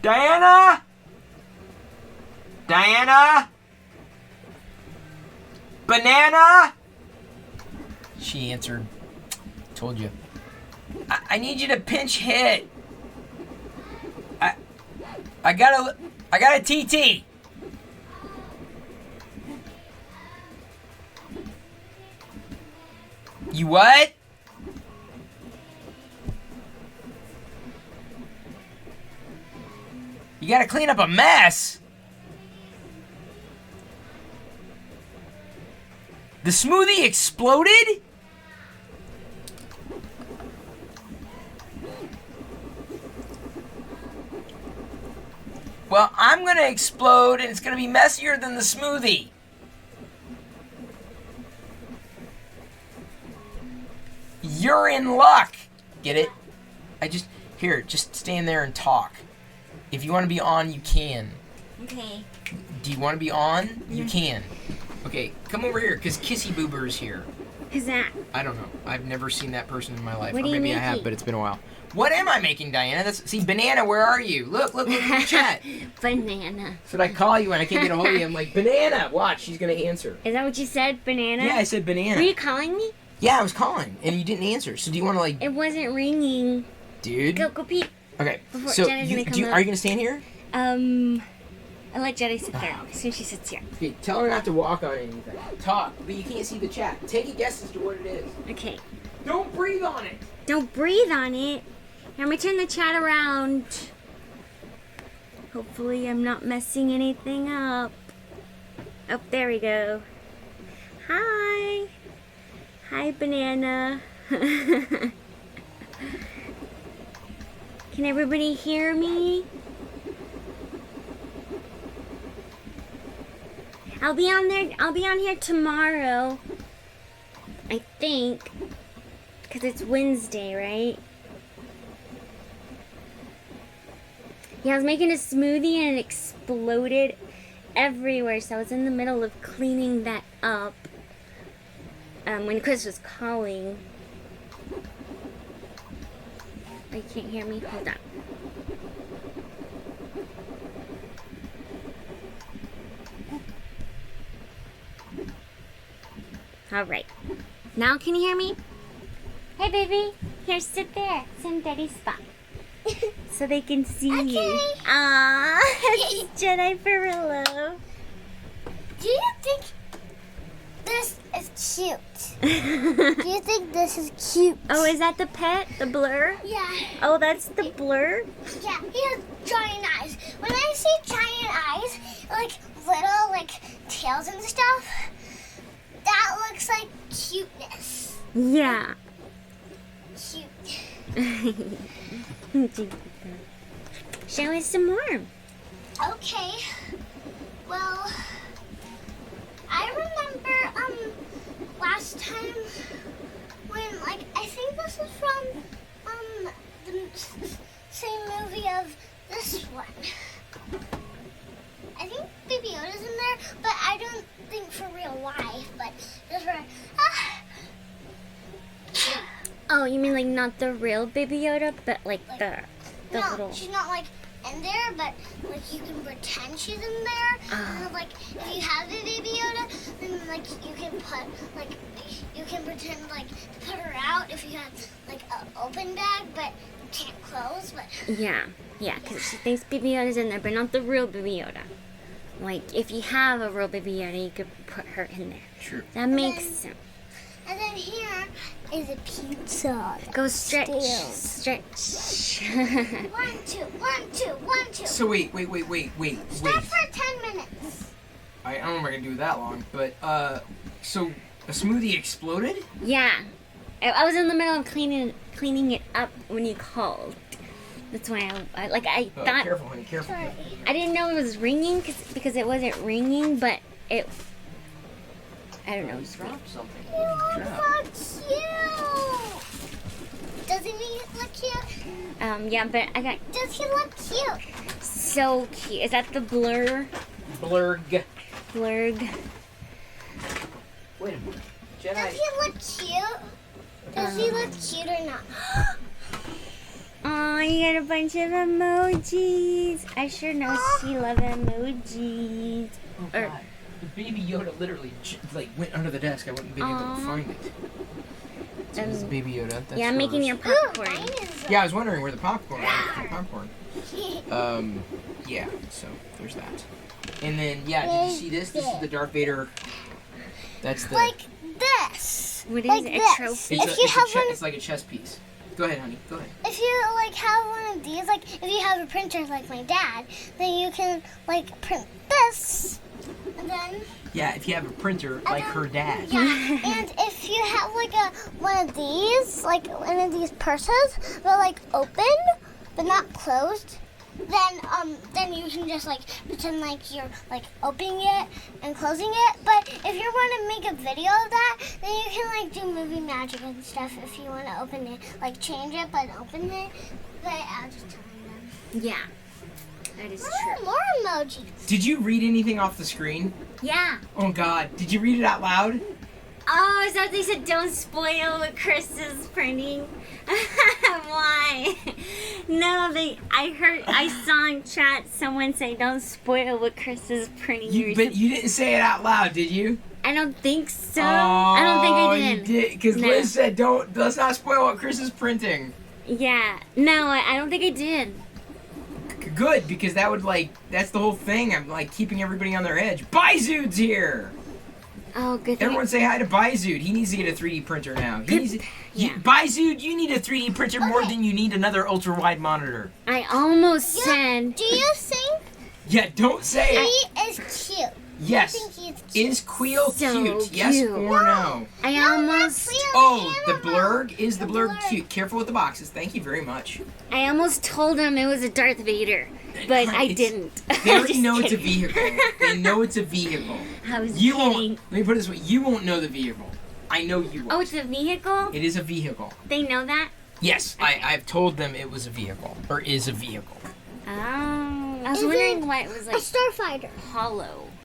Diana? Diana? Banana? She answered. Told you. I need you to pinch hit. I got a TT. You what? You gotta clean up a mess. The smoothie exploded? Well, I'm gonna explode and it's gonna be messier than the smoothie. You're in luck. Get it? Just stand there and talk. If you want to be on, you can. Okay. Do you want to be on? You can. Okay, come over here, because Kissy Boober is here. Who's that? I don't know. I've never seen that person in my life. What Or are you maybe I making? have, but it's been a while. What am I making, Diana? See, Banana, where are you? Look in the chat. Banana. So I call you when I can't get a hold of you. I'm like, Banana, watch, she's going to answer. Is that what you said, banana? Yeah, I said Banana. Were you calling me? Yeah, I was calling, and you didn't answer. So do you want to, like... It wasn't ringing. Dude? Go peep. Okay, Before so Jenna's gonna come are you up. going to stand here? I'll let Jenny sit there as soon as she sits here. Okay, tell her not to walk on anything. Talk, but you can't see the chat. Take a guess as to what it is. Okay. Don't breathe on it. Don't breathe on it. I'm gonna turn the chat around. Hopefully I'm not messing anything up. Oh, there we go. Hi. Hi, Banana. Can everybody hear me? I'll be on here tomorrow. I think. Because it's Wednesday, right? Yeah, I was making a smoothie and it exploded everywhere. So I was in the middle of cleaning that up when Chris was calling. Oh, you can't hear me? Hold on. All right. Now can you hear me? Hey, baby. Here, sit there. Sit in Daddy's spot. So they can see you. Aww. It's Jedi Pirillo. Do you think this is cute? Do you think this is cute? Oh, is that the pet? The blur? Yeah. Oh, that's the blur? Yeah, he has giant eyes. When I see giant eyes, like little like tails and stuff, that looks like cuteness. Yeah. Cute. Show us some more. Okay. Well, I remember last time when I think this is from the same movie of this one. I think Baby Yoda's in there, but I don't think for real life, but just for Oh, you mean like not the real Baby Yoda, but like the no, little... she's not like in there, but like you can pretend she's in there. And then, like if you have a Baby Yoda, then like you can pretend like to put her out if you have like an open bag, but you can't close. But Yeah, because she thinks Baby Yoda's in there, but not the real Baby Yoda. Like, if you have a real Baby Yoda, you could put her in there. Sure. That makes sense. and then here is a pizza. Go stretch. Stairs. Stretch. 1, 2, 1, 2, 1, 2. So wait. Stop for 10 minutes. I don't know if I can do that long, but, so a smoothie exploded? Yeah. I was in the middle of cleaning it up when you called. That's why I Oh, thought... careful, honey, careful. Sorry. I didn't know it was ringing because it wasn't ringing, but it... I don't know. You dropped something. You Drop. look so cute. Doesn't he look cute? Yeah, but I got Does he look cute? so cute. Is that the blur? Blurg. Blurg. Wait a minute. Does Jedi. he look cute? Does he look cute or not? Oh, you got a bunch of emojis. I sure know she loves emojis. Oh God. The baby Yoda literally went under the desk. I wouldn't be able to find it. So this is Baby Yoda. That's Yeah, I'm making your popcorn. Yeah, I was wondering where the popcorn was. Yeah, so there's that. And then, yeah, did you see this? This is the Darth Vader. That's the... Like this. What is like it? this. A trophy? It's like a chess piece. Go ahead, honey. Go ahead. If you like have one of these, like if you have a printer like my dad, then you can like print this, and then Yeah, if you have a printer like her dad. yeah, and if you have like one of these, like one of these purses, but like open but not closed, then you can just like pretend like you're like opening it and closing it. But if you want to make a video of that, then you can like do movie magic and stuff if you want to open it, like change it but open it. But I'll just tell them. Yeah, that is true. More emojis. Did you read anything off the screen? Yeah. Oh God, did you read it out loud? Oh, is that what they said? Don't spoil what Chris is printing. Why? No, I saw in chat someone say, "Don't spoil what Chris is printing." But you didn't say it out loud, did you? I don't think so. Oh, I don't think I did. You did, because No. Liz said, let's not spoil what Chris is printing. Yeah. No, I don't think I did. Good, because that would that's the whole thing. I'm keeping everybody on their edge. Baizood's here. Oh, good. Everyone say hi to Baizood. He needs to get a 3D printer now. Baizood, you need a 3D printer more than you need another ultra-wide monitor. I almost said. Do you think Yeah, don't say it. he is cute? Yes. I think he's cute. Is Queel So cute? Yes cute. or no? I No, almost. not Cleo, Oh, the animal. blurg? Is the The blurg blurg. cute? Careful with the boxes. Thank you very much. I almost told him it was a Darth Vader, but I It's- didn't. They already Just know it's a kidding. vehicle. They know it's a vehicle. I was You kidding. won't. Let me put it this way. You won't know the vehicle. I know you won't. Oh, it's a vehicle? It is a vehicle. They know that? Yes, I've told them it was a vehicle. Or is a vehicle. Oh. I was Is wondering it why it was A like starfighter. hollow.